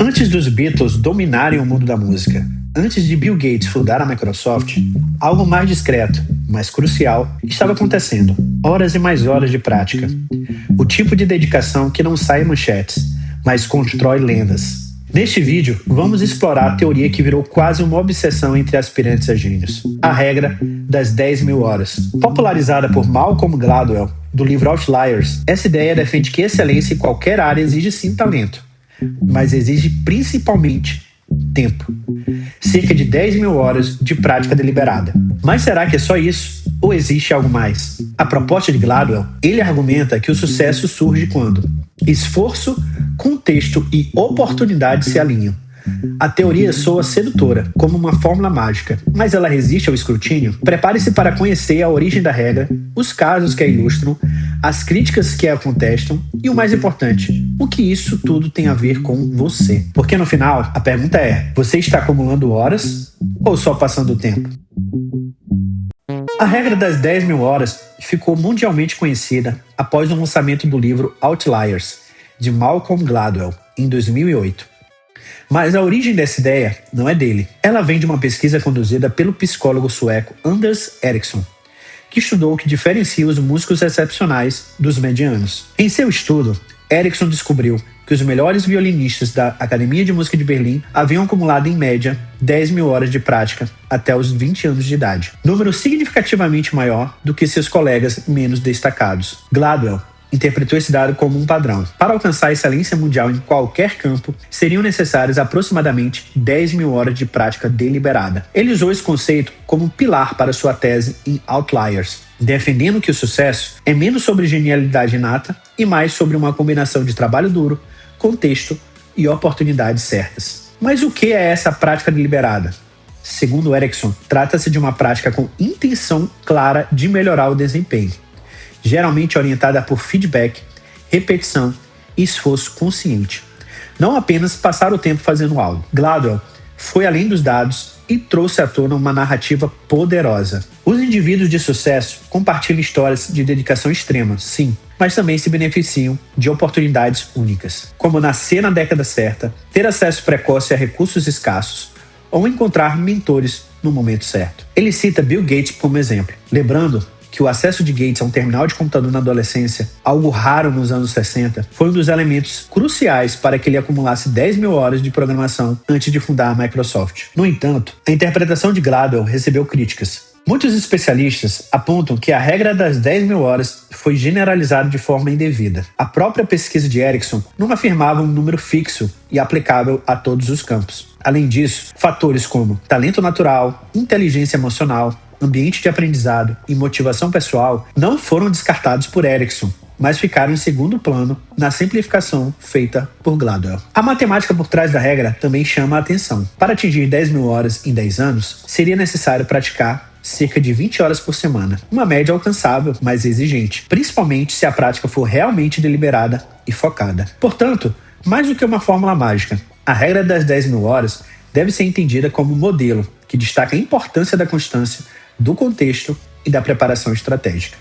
Antes dos Beatles dominarem o mundo da música, antes de Bill Gates fundar a Microsoft, algo mais discreto, mas crucial, estava acontecendo. Horas e mais horas de prática. O tipo de dedicação que não sai em manchetes, mas constrói lendas. Neste vídeo, vamos explorar a teoria que virou quase uma obsessão entre aspirantes a gênios. A regra das 10.000 horas. Popularizada por Malcolm Gladwell, do livro Outliers, essa ideia defende que excelência em qualquer área exige sim talento, mas exige principalmente tempo. Cerca de 10.000 horas de prática deliberada. Mas será que é só isso? Ou existe algo mais? A proposta de Gladwell, ele argumenta que o sucesso surge quando esforço, contexto e oportunidade se alinham. A teoria soa sedutora, como uma fórmula mágica, mas ela resiste ao escrutínio? Prepare-se para conhecer a origem da regra, os casos que a ilustram, as críticas que a contestam e, o mais importante, o que isso tudo tem a ver com você. Porque no final, a pergunta é: você está acumulando horas ou só passando o tempo? A regra das 10.000 horas ficou mundialmente conhecida após o lançamento do livro Outliers, de Malcolm Gladwell, em 2008. Mas a origem dessa ideia não é dele. Ela vem de uma pesquisa conduzida pelo psicólogo sueco Anders Ericsson, que estudou o que diferencia os músicos excepcionais dos medianos. Em seu estudo, Ericsson descobriu que os melhores violinistas da Academia de Música de Berlim haviam acumulado em média 10.000 horas de prática até os 20 anos de idade, número significativamente maior do que seus colegas menos destacados. Gladwell interpretou esse dado como um padrão. Para alcançar a excelência mundial em qualquer campo, seriam necessárias aproximadamente 10.000 horas de prática deliberada. Ele usou esse conceito como um pilar para sua tese em Outliers, defendendo que o sucesso é menos sobre genialidade inata e mais sobre uma combinação de trabalho duro, contexto e oportunidades certas. Mas o que é essa prática deliberada? Segundo Ericsson, trata-se de uma prática com intenção clara de melhorar o desempenho, geralmente orientada por feedback, repetição e esforço consciente. Não apenas passar o tempo fazendo algo. Gladwell foi além dos dados e trouxe à tona uma narrativa poderosa. Os indivíduos de sucesso compartilham histórias de dedicação extrema, sim, mas também se beneficiam de oportunidades únicas, como nascer na década certa, ter acesso precoce a recursos escassos ou encontrar mentores no momento certo. Ele cita Bill Gates como exemplo, lembrando que o acesso de Gates a um terminal de computador na adolescência, algo raro nos anos 60, foi um dos elementos cruciais para que ele acumulasse 10.000 horas de programação antes de fundar a Microsoft. No entanto, a interpretação de Gladwell recebeu críticas. Muitos especialistas apontam que a regra das 10.000 horas foi generalizada de forma indevida. A própria pesquisa de Ericsson não afirmava um número fixo e aplicável a todos os campos. Além disso, fatores como talento natural, inteligência emocional, ambiente de aprendizado e motivação pessoal não foram descartados por Ericsson, mas ficaram em segundo plano na simplificação feita por Gladwell. A matemática por trás da regra também chama a atenção. Para atingir 10.000 horas em 10 anos, seria necessário praticar cerca de 20 horas por semana, uma média alcançável, mas exigente, principalmente se a prática for realmente deliberada e focada. Portanto, mais do que uma fórmula mágica, a regra das 10.000 horas deve ser entendida como um modelo que destaca a importância da constância, do contexto e da preparação estratégica.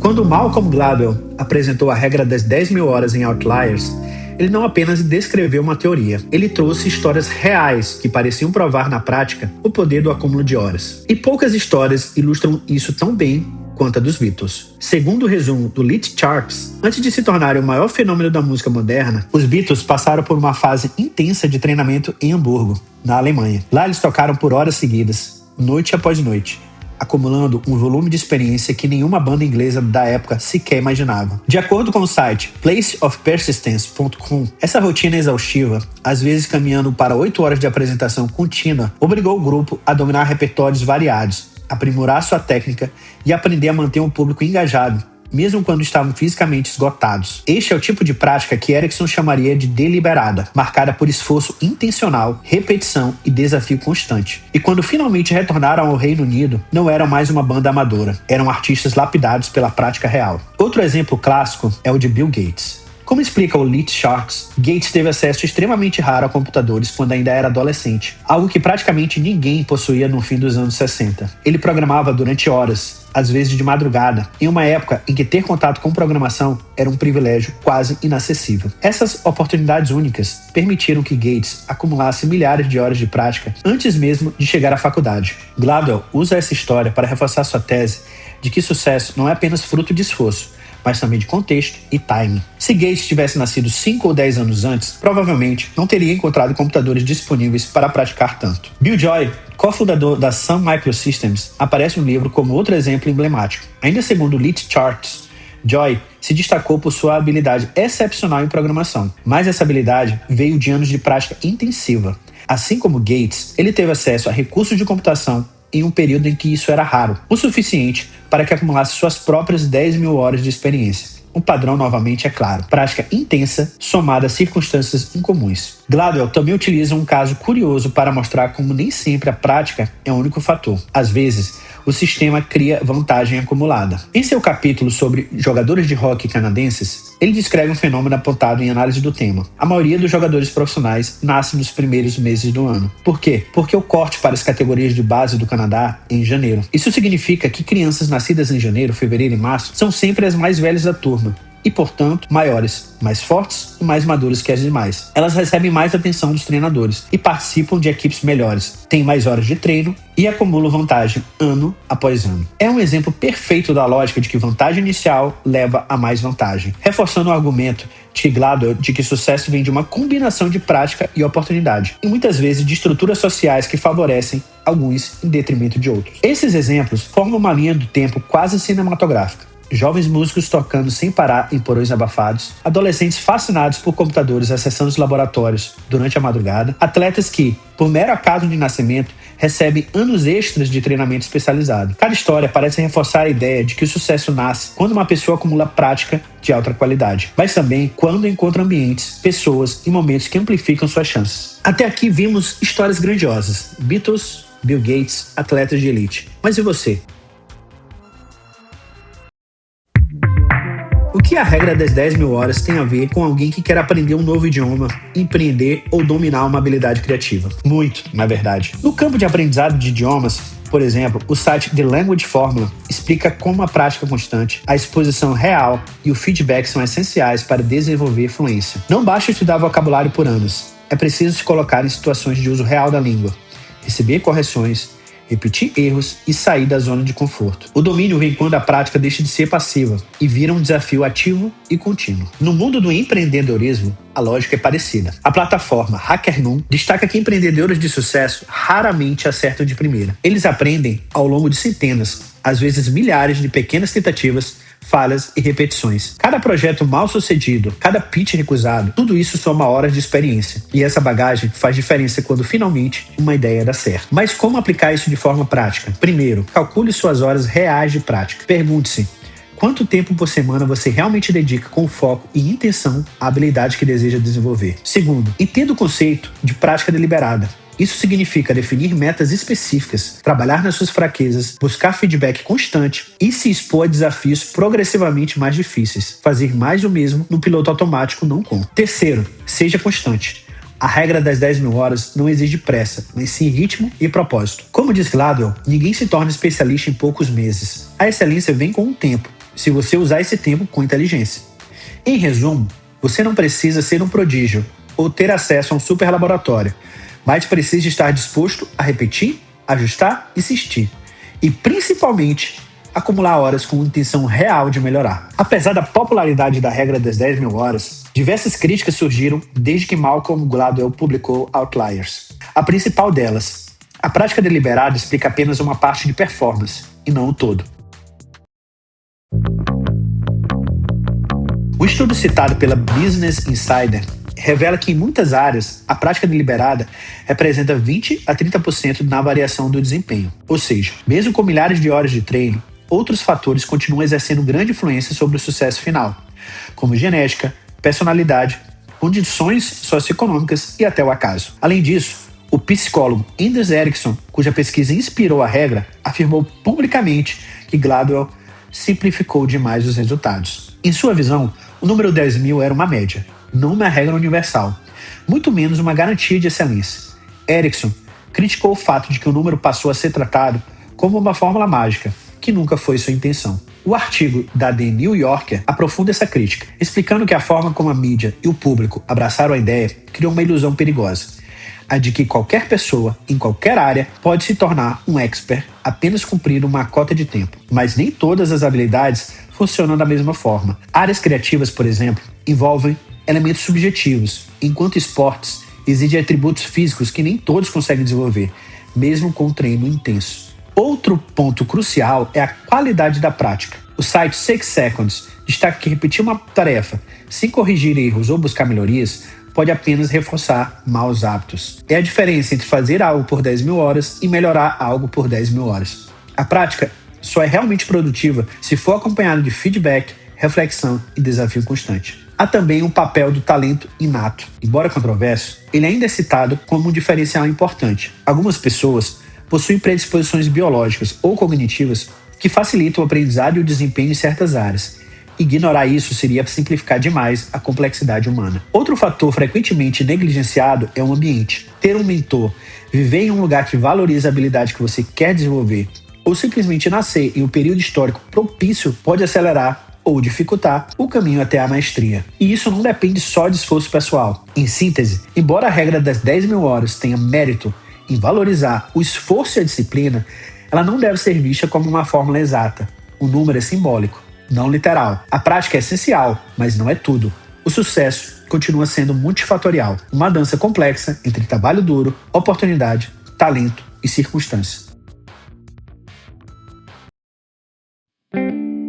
Quando Malcolm Gladwell apresentou a regra das 10.000 horas em Outliers, ele não apenas descreveu uma teoria, ele trouxe histórias reais que pareciam provar na prática o poder do acúmulo de horas. E poucas histórias ilustram isso tão bem quanto a dos Beatles. Segundo o resumo do Lit Charts, antes de se tornarem o maior fenômeno da música moderna, os Beatles passaram por uma fase intensa de treinamento em Hamburgo, na Alemanha. Lá eles tocaram por horas seguidas, noite após noite, acumulando um volume de experiência que nenhuma banda inglesa da época sequer imaginava. De acordo com o site placeofpersistence.com, essa rotina exaustiva, às vezes caminhando para 8 horas de apresentação contínua, obrigou o grupo a dominar repertórios variados, aprimorar sua técnica e aprender a manter um público engajado, mesmo quando estavam fisicamente esgotados. Este é o tipo de prática que Ericsson chamaria de deliberada, marcada por esforço intencional, repetição e desafio constante. E quando finalmente retornaram ao Reino Unido, não eram mais uma banda amadora, eram artistas lapidados pela prática real. Outro exemplo clássico é o de Bill Gates. Como explica o Lit Sharks, Gates teve acesso extremamente raro a computadores quando ainda era adolescente, algo que praticamente ninguém possuía no fim dos anos 60. Ele programava durante horas, às vezes de madrugada, em uma época em que ter contato com programação era um privilégio quase inacessível. Essas oportunidades únicas permitiram que Gates acumulasse milhares de horas de prática antes mesmo de chegar à faculdade. Gladwell usa essa história para reforçar sua tese de que sucesso não é apenas fruto de esforço, mas também de contexto e timing. Se Gates tivesse nascido 5 ou 10 anos antes, provavelmente não teria encontrado computadores disponíveis para praticar tanto. Bill Joy, cofundador da Sun Microsystems, aparece no livro como outro exemplo emblemático. Ainda segundo Lit Charts, Joy se destacou por sua habilidade excepcional em programação, mas essa habilidade veio de anos de prática intensiva. Assim como Gates, ele teve acesso a recursos de computação em um período em que isso era raro, o suficiente para que acumulasse suas próprias 10 mil horas de experiência. O padrão, novamente, é claro: prática intensa somada a circunstâncias incomuns. Gladwell também utiliza um caso curioso para mostrar como nem sempre a prática é o único fator. Às vezes, o sistema cria vantagem acumulada. Em seu capítulo sobre jogadores de hóquei canadenses, ele descreve um fenômeno apontado em análise do tema. A maioria dos jogadores profissionais nasce nos primeiros meses do ano. Por quê? Porque o corte para as categorias de base do Canadá é em janeiro. Isso significa que crianças nascidas em janeiro, fevereiro e março são sempre as mais velhas da turma e, portanto, maiores, mais fortes e mais maduras que as demais. Elas recebem mais atenção dos treinadores e participam de equipes melhores, têm mais horas de treino e acumulam vantagem ano após ano. É um exemplo perfeito da lógica de que vantagem inicial leva a mais vantagem, reforçando o argumento de Gladwell de que sucesso vem de uma combinação de prática e oportunidade, e muitas vezes de estruturas sociais que favorecem alguns em detrimento de outros. Esses exemplos formam uma linha do tempo quase cinematográfica. Jovens músicos tocando sem parar em porões abafados, adolescentes fascinados por computadores acessando os laboratórios durante a madrugada, atletas que, por mero acaso de nascimento, recebem anos extras de treinamento especializado. Cada história parece reforçar a ideia de que o sucesso nasce quando uma pessoa acumula prática de alta qualidade, mas também quando encontra ambientes, pessoas e momentos que amplificam suas chances. Até aqui vimos histórias grandiosas: Beatles, Bill Gates, atletas de elite. Mas e você? O que a regra das 10 mil horas tem a ver com alguém que quer aprender um novo idioma, empreender ou dominar uma habilidade criativa? Muito, na verdade. No campo de aprendizado de idiomas, por exemplo, o site The Language Formula explica como a prática constante, a exposição real e o feedback são essenciais para desenvolver fluência. Não basta estudar vocabulário por anos, é preciso se colocar em situações de uso real da língua, receber correções, repetir erros e sair da zona de conforto. O domínio vem quando a prática deixa de ser passiva e vira um desafio ativo e contínuo. No mundo do empreendedorismo, a lógica é parecida. A plataforma HackerNoon destaca que empreendedores de sucesso raramente acertam de primeira. Eles aprendem ao longo de centenas, às vezes milhares de pequenas tentativas, falhas e repetições. Cada projeto mal sucedido, cada pitch recusado, tudo isso soma horas de experiência. E essa bagagem faz diferença quando finalmente uma ideia dá certo. Mas como aplicar isso de forma prática? Primeiro, calcule suas horas reais de prática. Pergunte-se: quanto tempo por semana você realmente dedica com foco e intenção à habilidade que deseja desenvolver? Segundo, entenda o conceito de prática deliberada. Isso significa definir metas específicas, trabalhar nas suas fraquezas, buscar feedback constante e se expor a desafios progressivamente mais difíceis. Fazer mais do mesmo no piloto automático não conta. Terceiro, seja constante. A regra das 10 mil horas não exige pressa, mas sim ritmo e propósito. Como diz Gladwell, ninguém se torna especialista em poucos meses. A excelência vem com o tempo, se você usar esse tempo com inteligência. Em resumo, você não precisa ser um prodígio ou ter acesso a um super laboratório, mas precisa estar disposto a repetir, ajustar e insistir. E, principalmente, acumular horas com intenção real de melhorar. Apesar da popularidade da regra das 10 mil horas, diversas críticas surgiram desde que Malcolm Gladwell publicou Outliers. A principal delas: a prática deliberada explica apenas uma parte de performance, e não o todo. O estudo citado pela Business Insider revela que em muitas áreas, a prática deliberada representa 20 a 30% na variação do desempenho. Ou seja, mesmo com milhares de horas de treino, outros fatores continuam exercendo grande influência sobre o sucesso final, como genética, personalidade, condições socioeconômicas e até o acaso. Além disso, o psicólogo Anders Ericsson, cuja pesquisa inspirou a regra, afirmou publicamente que Gladwell simplificou demais os resultados. Em sua visão, O número 10.000 era uma média, não uma regra universal, muito menos uma garantia de excelência. Erickson criticou o fato de que o número passou a ser tratado como uma fórmula mágica, que nunca foi sua intenção. O artigo da The New Yorker aprofunda essa crítica, explicando que a forma como a mídia e o público abraçaram a ideia criou uma ilusão perigosa, a de que qualquer pessoa, em qualquer área, pode se tornar um expert apenas cumprindo uma cota de tempo. Mas nem todas as habilidades funcionam da mesma forma. Áreas criativas, por exemplo, envolvem elementos subjetivos, enquanto esportes exigem atributos físicos que nem todos conseguem desenvolver, mesmo com um treino intenso. Outro ponto crucial é a qualidade da prática. O site 6 Seconds destaca que repetir uma tarefa sem corrigir erros ou buscar melhorias pode apenas reforçar maus hábitos. É a diferença entre fazer algo por 10.000 horas e melhorar algo por 10.000 horas. A prática só é realmente produtiva se for acompanhada de feedback, reflexão e desafio constante. Há também um papel do talento inato. Embora controverso, ele ainda é citado como um diferencial importante. Algumas pessoas possuem predisposições biológicas ou cognitivas que facilitam o aprendizado e o desempenho em certas áreas. Ignorar isso seria simplificar demais a complexidade humana. Outro fator frequentemente negligenciado é o ambiente. Ter um mentor, viver em um lugar que valoriza a habilidade que você quer desenvolver, ou simplesmente nascer em um período histórico propício pode acelerar ou dificultar o caminho até a maestria. E isso não depende só de esforço pessoal. Em síntese, embora a regra das 10.000 horas tenha mérito em valorizar o esforço e a disciplina, ela não deve ser vista como uma fórmula exata. O número é simbólico, não literal. A prática é essencial, mas não é tudo. O sucesso continua sendo multifatorial, uma dança complexa entre trabalho duro, oportunidade, talento e circunstância.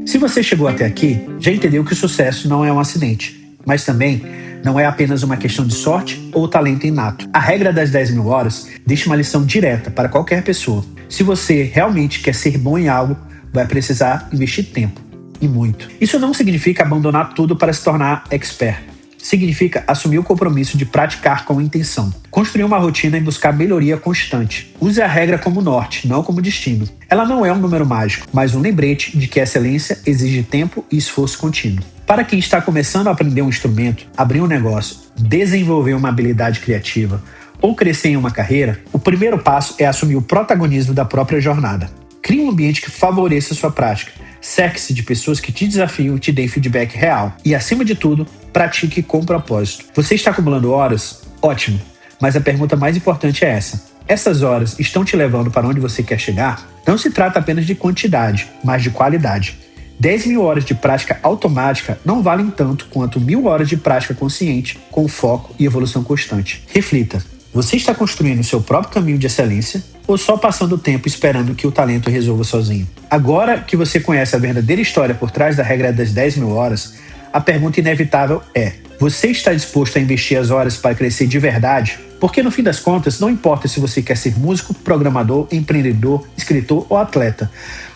Se você chegou até aqui, já entendeu que o sucesso não é um acidente, mas também não é apenas uma questão de sorte ou talento inato. A regra das 10.000 horas deixa uma lição direta para qualquer pessoa. Se você realmente quer ser bom em algo, vai precisar investir tempo, e muito. Isso não significa abandonar tudo para se tornar expert. Significa assumir o compromisso de praticar com intenção. Construir uma rotina e buscar melhoria constante. Use a regra como norte, não como destino. Ela não é um número mágico, mas um lembrete de que a excelência exige tempo e esforço contínuo. Para quem está começando a aprender um instrumento, abrir um negócio, desenvolver uma habilidade criativa ou crescer em uma carreira, o primeiro passo é assumir o protagonismo da própria jornada. Crie um ambiente que favoreça a sua prática. Cerque-se de pessoas que te desafiam e te deem feedback real. E, acima de tudo, pratique com propósito. Você está acumulando horas? Ótimo. Mas a pergunta mais importante é essa. Essas horas estão te levando para onde você quer chegar? Não se trata apenas de quantidade, mas de qualidade. 10.000 horas de prática automática não valem tanto quanto 1.000 horas de prática consciente, com foco e evolução constante. Reflita. Você está construindo o seu próprio caminho de excelência ou só passando o tempo esperando que o talento resolva sozinho? Agora que você conhece a verdadeira história por trás da regra das 10.000 horas, a pergunta inevitável é: você está disposto a investir as horas para crescer de verdade? Porque no fim das contas, não importa se você quer ser músico, programador, empreendedor, escritor ou atleta.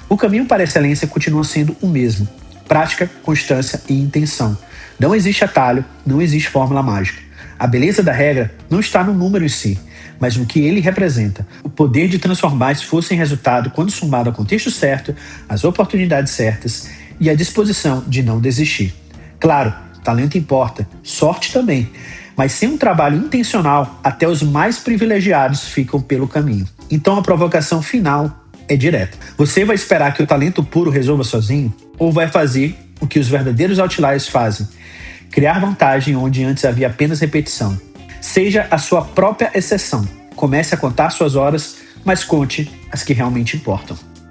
O caminho para a excelência continua sendo o mesmo: prática, constância e intenção. Não existe atalho, não existe fórmula mágica. A beleza da regra não está no número em si, mas no que ele representa. O poder de transformar esforço em resultado quando somado ao contexto certo, as oportunidades certas e a disposição de não desistir. Claro, talento importa, sorte também, mas sem um trabalho intencional, até os mais privilegiados ficam pelo caminho. Então a provocação final é direta. Você vai esperar que o talento puro resolva sozinho? Ou vai fazer o que os verdadeiros outliers fazem? Criar vantagem onde antes havia apenas repetição. Seja a sua própria exceção. Comece a contar suas horas, mas conte as que realmente importam.